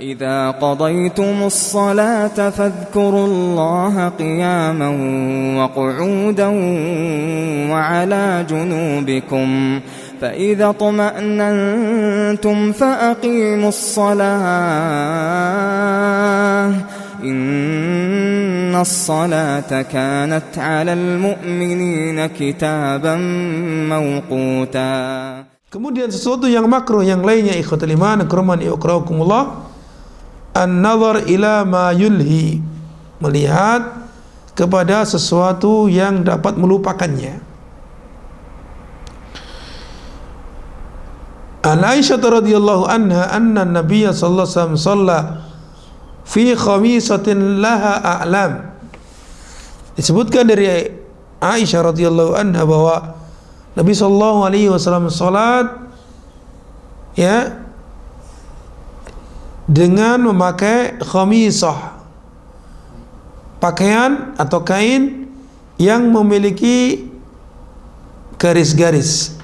فإذا قضيتم الصلاة فاذكروا الله قياما وقعودا وعلى جنوبكم فإذا اطمأننتم فأقيموا الصلاة إن الصلاة كانت على المؤمنين كتابا موقوتا. Kemudian sesuatu yang makruh yang lainnya, ikhwatul iman akromani wa akramakumullah, an-nazar ila ma yulhi, melihat kepada sesuatu yang dapat melupakannya. An Aisyah radhiyallahu anha anna Nabiy sallallahu alaihi wasallam shalla fi khamisatin laha a'lam. Disebutkan dari Aisyah radhiyallahu anha bahwa Nabi sallallahu alaihi wasallam salat ya dengan memakai khamisah, pakaian atau kain yang memiliki garis-garis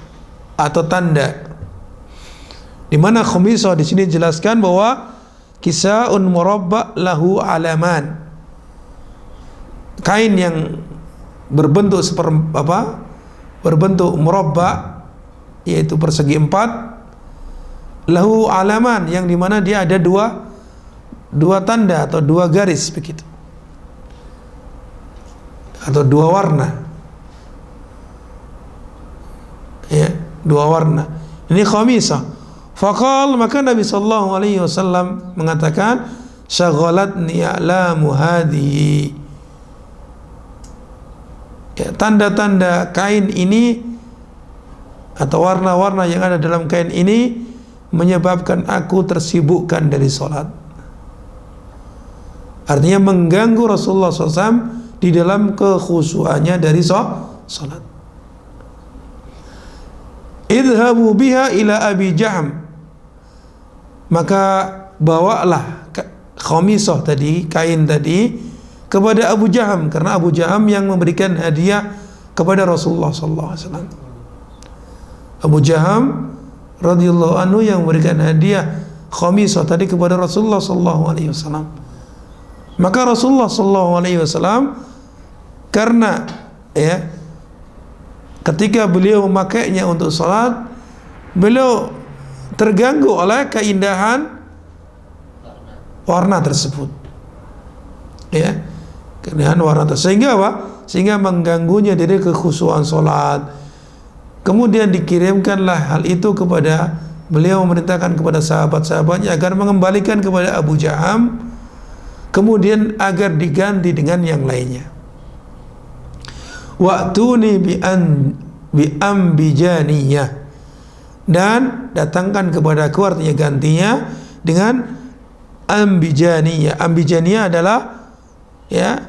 atau tanda. Di mana khamisah di sini dijelaskan bahwa kisaun murabba lahu alaman, kain yang berbentuk berbentuk murabba, yaitu persegi 4, lahu alaman, yang dimana dia ada dua tanda atau dua garis begitu, atau dua warna, ya, dua warna. Ini khamisah. Faqal, maka Nabi sallallahu alaihi wasallam mengatakan, syaghalatni a'lamu hadhihi, ya, tanda-tanda kain ini atau warna-warna yang ada dalam kain ini menyebabkan aku tersibukkan dari sholat. Artinya mengganggu Rasulullah SAW di dalam kekhusyuannya dari sholat. Idhabu biha ila Abi Jahm, maka bawalah khamisah tadi, kain tadi, kepada Abu Jaham, karena Abu Jaham yang memberikan hadiah kepada Rasulullah sallallahu alaihi wasallam. Abu Jaham radhiyallahu anhu yang memberikan hadiah khamisah tadi kepada Rasulullah sallallahu alaihi wasallam. Maka Rasulullah sallallahu alaihi wasallam, karena ya ketika beliau memakainya untuk salat, beliau terganggu oleh keindahan warna tersebut, ya, keindahan warna tersebut, sehingga apa? Sehingga mengganggunya dari kekhusyuan salat. Kemudian dikirimkanlah hal itu kepada beliau, memerintahkan kepada sahabat-sahabatnya agar mengembalikan kepada Abu Jaham, kemudian agar diganti dengan yang lainnya. Wa'tuni bi ambijaniyah, dan datangkan kepadaku, artinya gantinya dengan ambijaniyah. Ambijaniyah adalah ya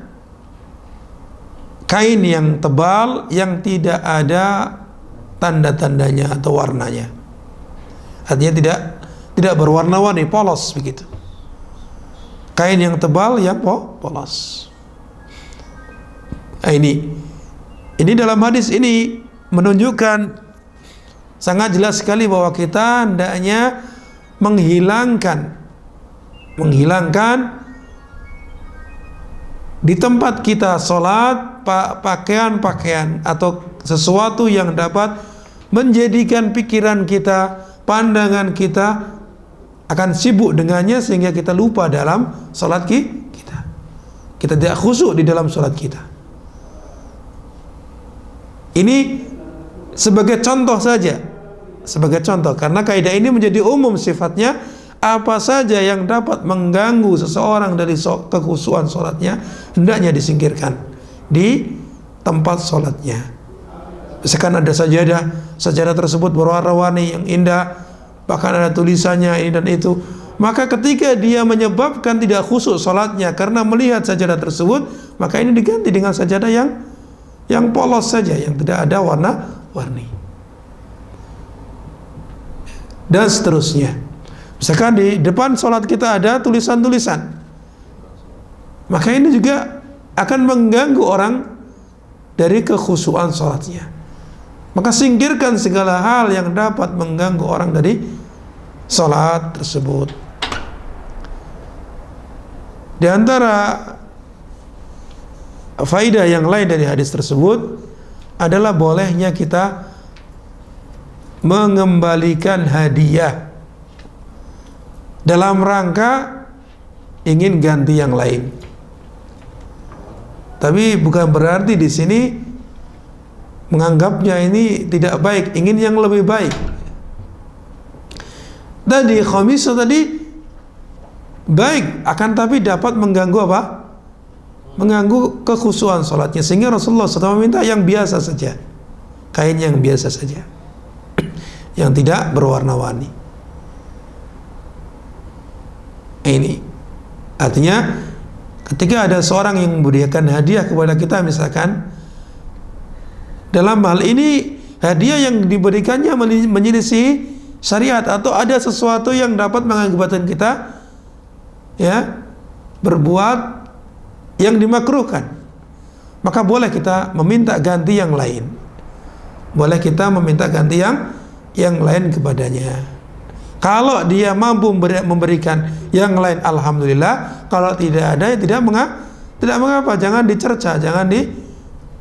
kain yang tebal yang tidak ada tanda-tandanya atau warnanya. Artinya tidak berwarna-warni, polos begitu. Kain yang tebal yang polos. Nah, ini dalam hadis ini menunjukkan sangat jelas sekali bahwa kita hendaknya menghilangkan di tempat kita sholat pakaian-pakaian atau sesuatu yang dapat menjadikan pikiran kita, pandangan kita akan sibuk dengannya, sehingga kita lupa dalam sholat kita. Kita tidak khusyuk di dalam sholat kita. Ini sebagai contoh saja, sebagai contoh, karena kaidah ini menjadi umum sifatnya. Apa saja yang dapat mengganggu seseorang dari kekhusyuan sholatnya hendaknya disingkirkan di tempat sholatnya. Misalkan ada sajadah tersebut berwarna-warni yang indah, bahkan ada tulisannya ini dan itu, maka ketika dia menyebabkan tidak khusyuk sholatnya karena melihat sajadah tersebut, maka ini diganti dengan sajadah yang polos saja, yang tidak ada warna-warni, dan seterusnya. Misalkan di depan sholat kita ada tulisan-tulisan, maka ini juga akan mengganggu orang dari kekhusyuan sholatnya. Maka singkirkan segala hal yang dapat mengganggu orang dari sholat tersebut. Di antara faidah yang lain dari hadis tersebut adalah bolehnya kita mengembalikan hadiah dalam rangka ingin ganti yang lain. Tapi bukan berarti di sini menganggapnya ini tidak baik, ingin yang lebih baik. Tadi khamisah tadi baik, akan tapi dapat mengganggu apa? Mengganggu kekhusyuan salatnya, sehingga Rasulullah SAW meminta yang biasa saja, kain yang biasa saja, yang tidak berwarna-warni. Ini artinya ketika ada seorang yang memberikan hadiah kepada kita, misalkan dalam hal ini hadiah yang diberikannya menyelisih syariat atau ada sesuatu yang dapat mengakibatkan kita ya berbuat yang dimakruhkan, maka boleh kita meminta ganti yang lain. Boleh kita meminta ganti yang lain kepadanya. Kalau dia mampu memberikan yang lain, alhamdulillah. Kalau tidak ada, ya tidak mengapa. Jangan dicerca, jangan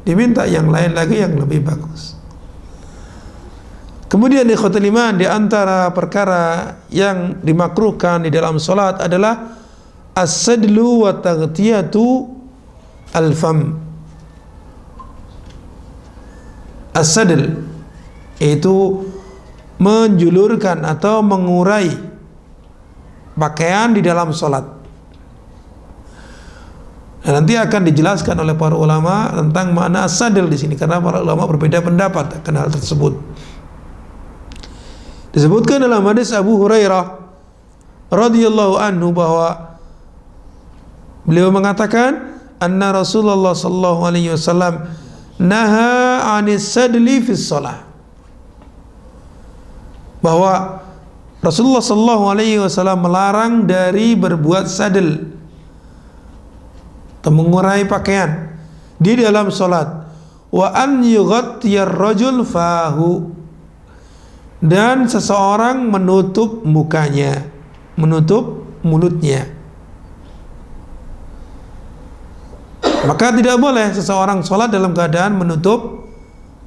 diminta yang lain lagi yang lebih bagus. Kemudian ikhwatul iman, di antara perkara yang dimakruhkan di dalam salat adalah as-sadlu wa taghtiyatu al-fam. As-sadl itu menjulurkan atau mengurai pakaian di dalam salat. Dan nanti akan dijelaskan oleh para ulama tentang makna as-sadl di sini, karena para ulama berbeda pendapat akan hal tersebut. Disebutkan dalam hadis Abu Hurairah radhiyallahu anhu bahwa beliau mengatakan anna Rasulullah sallallahu alaihi wasallam naha 'anis sadli fi shalah, bahwa Rasulullah sallallahu alaihi wasallam melarang dari berbuat sadl atau mengurai pakaian di dalam salat, wa an yughattiyar rajul fahu, dan seseorang menutup mukanya, menutup mulutnya. Maka tidak boleh seseorang sholat dalam keadaan menutup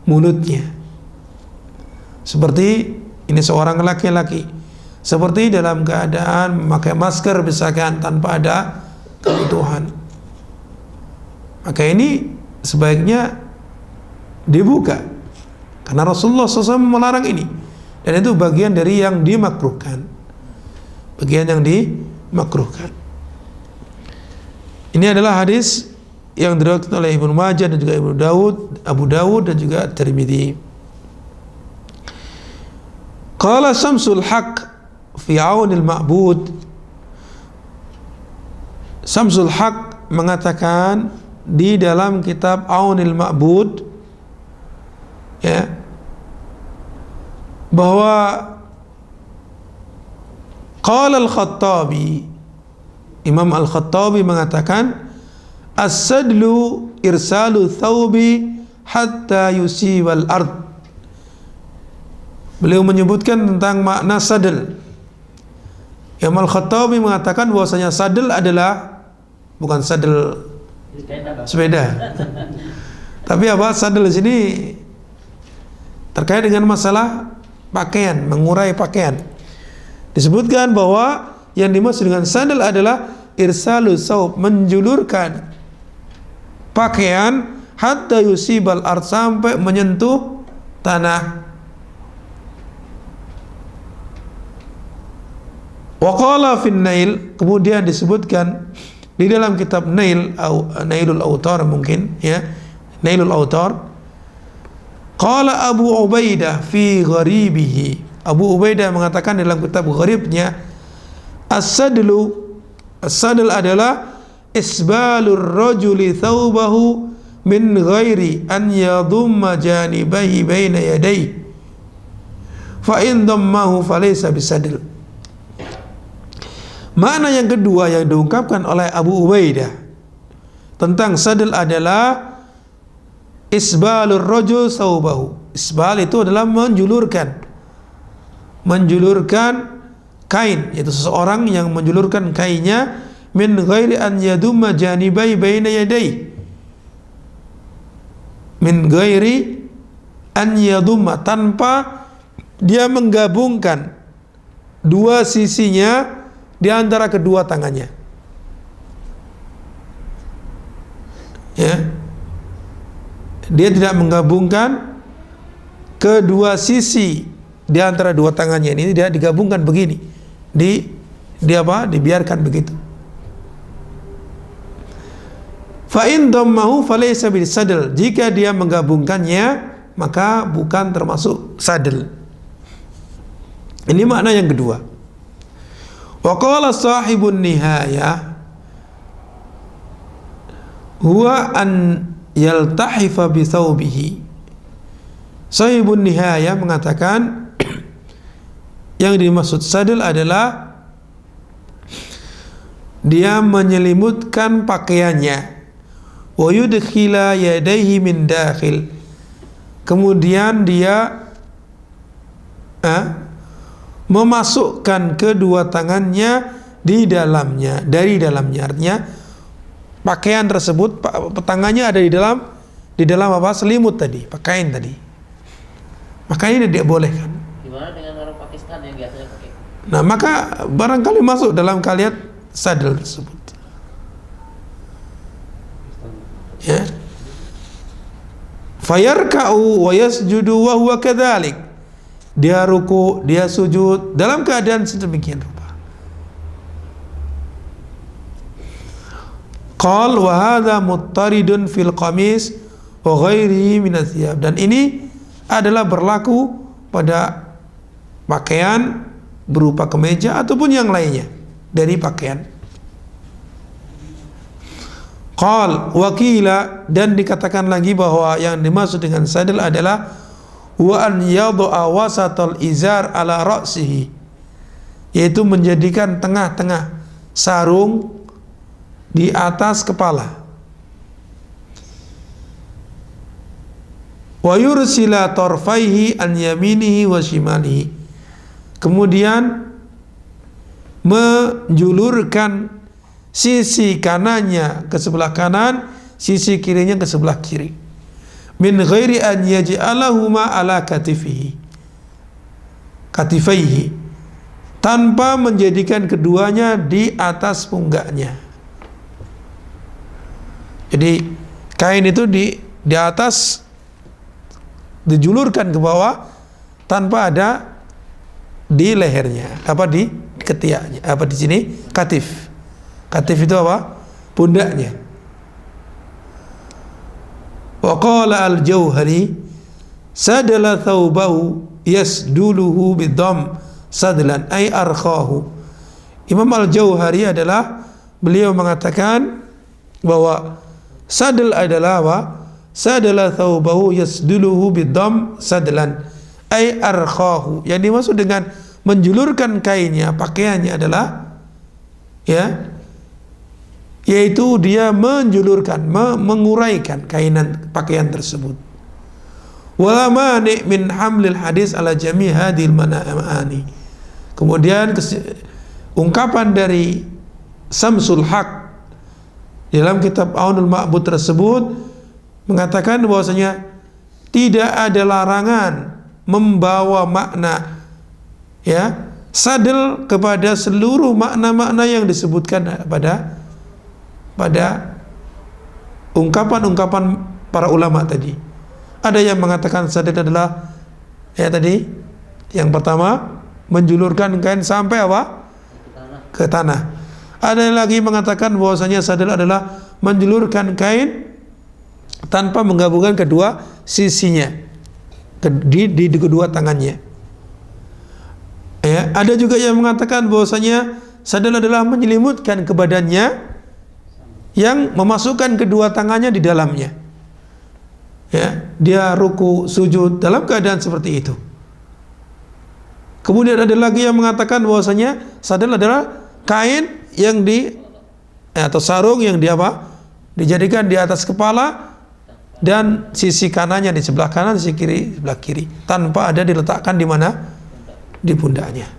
mulutnya. Seperti ini seorang laki-laki, seperti dalam keadaan memakai masker misalkan tanpa ada kebutuhan, maka ini sebaiknya dibuka, karena Rasulullah SAW melarang ini. Dan itu bagian dari yang dimakruhkan, bagian yang dimakruhkan. Ini adalah hadis yang diriwayatkan oleh Ibnu Majah dan juga Abu Dawud dan juga Tirmidzi. Qala Syamsul Haq fi Aunil Ma'bud. Syamsul Haq mengatakan di dalam kitab Aunil Ma'bud, ya, bahwa qala Al-Khattabi, Imam Al-Khattabi mengatakan as-sadlu irsalu thawbi hatta yusibal ard. Beliau menyebutkan tentang makna sadl. Imam Al-Khattabi mengatakan bahwasanya sadl adalah bukan sadl sepeda. Tapi apa? Sadl di sini terkait dengan masalah pakaian, mengurai pakaian. Disebutkan bahwa yang dimaksud dengan sadl adalah irsalu saub, menjulurkan pakaian hatta yusibal ard, sampai menyentuh tanah. Wa qala fin nail, kemudian disebutkan di dalam kitab Nail atau Nailul Autar, mungkin ya, Nailul Autar, qala Abu Ubaidah fi gharibihi, Abu Ubaidah mengatakan dalam kitab gharibnya, as-sadl adalah isbalur rajuli thawbahu min ghairi an yadhumma janibahi baina yadayhi fa in dammahu falaysa bisadl. Makna yang kedua yang diungkapkan oleh Abu Ubaidah tentang sadl adalah isbalur rajul thawbahu. Isbal itu adalah menjulurkan kain, yaitu seseorang yang menjulurkan kainnya min ghairi an yadumma janibai baina yadai, min ghairi an yadumma, tanpa dia menggabungkan dua sisinya di antara kedua tangannya. Ya, dia tidak menggabungkan kedua sisi di antara dua tangannya ini, dia digabungkan begini, dibiarkan begitu. Fa in dammahu falaysa bil sadl, jika dia menggabungkannya maka bukan termasuk sadl. Ini makna yang kedua. Wa qala sahibun nihayah huwa an yaltahifa bi thawbihi. Sahibun nihayah mengatakan yang dimaksud sadl adalah dia menyelimutkan pakaiannya, wa yudkhila yadayhi min dakhil, kemudian dia memasukkan kedua tangannya di dalamnya, dari dalamnya. Artinya pakaian tersebut, tangannya ada di dalam apa? Selimut tadi, pakaian tadi. Makanya tidak boleh kan. Gimana dengan orang Pakistan yang biasanya pakai? Nah, maka barangkali masuk dalam kalimat sadel tersebut. Ya. Fayarka'u wa yasjudu wa huwa kadzalik. Dia ruku, dia sujud dalam keadaan sedemikian rupa. Qal wa hadza muttaridun fil qamis wa ghairihi min athiyab. Dan ini adalah berlaku pada pakaian berupa kemeja ataupun yang lainnya dari pakaian. Qal wakila, dan dikatakan lagi bahwa yang dimaksud dengan sadel adalah wa an yad'a wasatal izar ala ra'sihi, yaitu menjadikan tengah-tengah sarung di atas kepala. Wa yursila tarfaihi an yaminihi wa shimalihi, kemudian menjulurkan sisi kanannya ke sebelah kanan, sisi kirinya ke sebelah kiri. Min ghairi an yaj'alahuma ala katifaihi, tanpa menjadikan keduanya di atas punggaknya. Jadi kain itu di atas dijulurkan ke bawah tanpa ada di lehernya, apa di ketiaknya, apa di sini katif. Katif itu apa? Pundaknya. Wa qala al-Jauhari sadala thawbahu yasduluhu bidham sadlan ay arkhahu. Imam al-Jauhari adalah, beliau mengatakan bahwa sadl adalah apa? Sadala thawbahu yasduluhu bidham sadlan ay arkhahu. Yang dimaksud dengan menjulurkan kainnya, pakaiannya adalah yaitu dia menjulurkan, menguraikan pakaian tersebut. Wala mani min hamlil hadis ala jami' hadhil ma'ani. Kemudian ungkapan dari Samsul Haq dalam kitab Aunul Ma'bud tersebut mengatakan bahwasanya tidak ada larangan membawa makna sadel kepada seluruh makna-makna yang disebutkan pada ungkapan-ungkapan para ulama tadi. Ada yang mengatakan sadel adalah tadi yang pertama menjulurkan kain sampai apa? Ke tanah. Ada yang lagi mengatakan bahwasanya sadel adalah menjulurkan kain tanpa menggabungkan kedua sisinya di kedua tangannya. Ada juga yang mengatakan bahwasanya sadel adalah menyelimutkan ke badannya yang memasukkan kedua tangannya di dalamnya. Dia ruku, sujud dalam keadaan seperti itu. Kemudian ada lagi yang mengatakan bahwasanya sadel adalah kain yang atau sarung yang dijadikan di atas kepala, dan sisi kanannya di sebelah kanan, sisi kiri sebelah kiri, tanpa ada diletakkan di mana? Di pundaknya.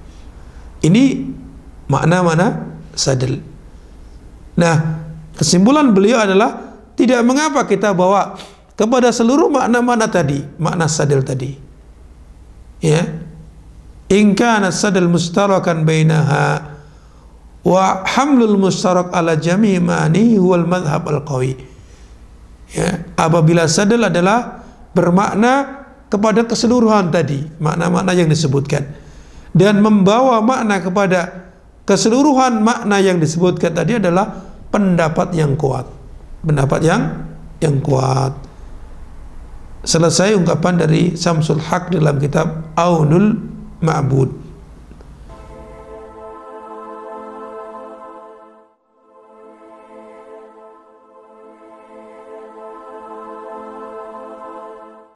Ini makna-makna sadel. Nah, kesimpulan beliau adalah tidak mengapa kita bawa kepada seluruh makna-makna tadi, makna sadal tadi. Ya. In kana sadal mustarakan bainaha wa hamlul mustarak ala jami' ma'ani huwal madhhab al-qawi. Ya, apabila sadal adalah bermakna kepada keseluruhan tadi, makna-makna yang disebutkan, dan membawa makna kepada keseluruhan makna yang disebutkan tadi adalah pendapat yang kuat. Pendapat yang kuat. Selesai ungkapan dari Syamsul Haq dalam kitab Aunul Ma'bud.